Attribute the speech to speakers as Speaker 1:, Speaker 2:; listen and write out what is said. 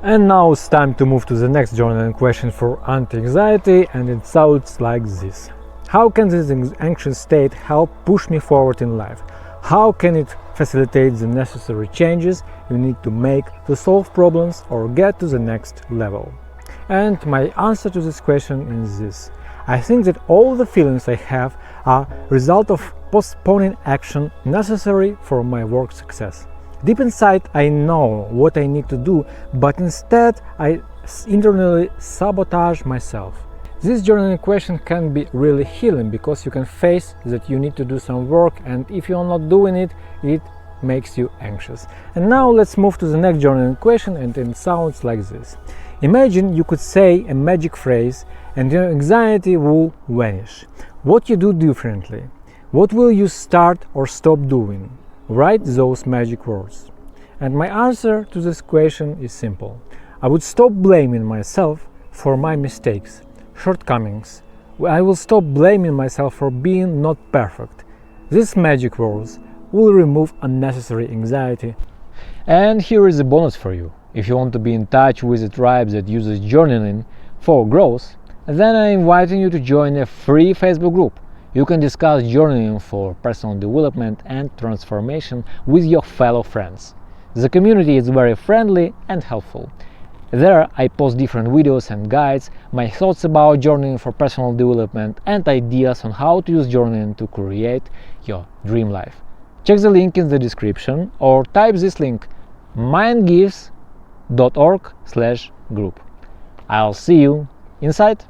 Speaker 1: And now it's time to move to the next journaling question for anti-anxiety, and it sounds like this. How can this anxious state help push me forward in life? How can it facilitate the necessary changes you need to make to solve problems or get to the next level? And my answer to this question is this. I think that all the feelings I have are a result of postponing action necessary for my work success. Deep inside, I know what I need to do, but instead I internally sabotage myself. This journaling question can be really healing because you can face that you need to do some work, and if you're not doing it, it makes you anxious. And now let's move to the next journaling question, and it sounds like this. Imagine you could say a magic phrase and your anxiety will vanish. What you do differently? What will you start or stop doing? Write those magic words. And my answer to this question is simple. I would stop blaming myself for my mistakes, shortcomings. I will stop blaming myself for being not perfect. These magic words will remove unnecessary anxiety. And here is a bonus for you. If you want to be in touch with a tribe that uses journaling for growth, then I'm inviting you to join a free Facebook group. You can discuss journaling for personal development and transformation with your fellow friends. The community is very friendly and helpful. There I post different videos and guides, my thoughts about journaling for personal development, and ideas on how to use journaling to create your dream life. Check the link in the description or type this link mindgives.org/group. I'll see you inside.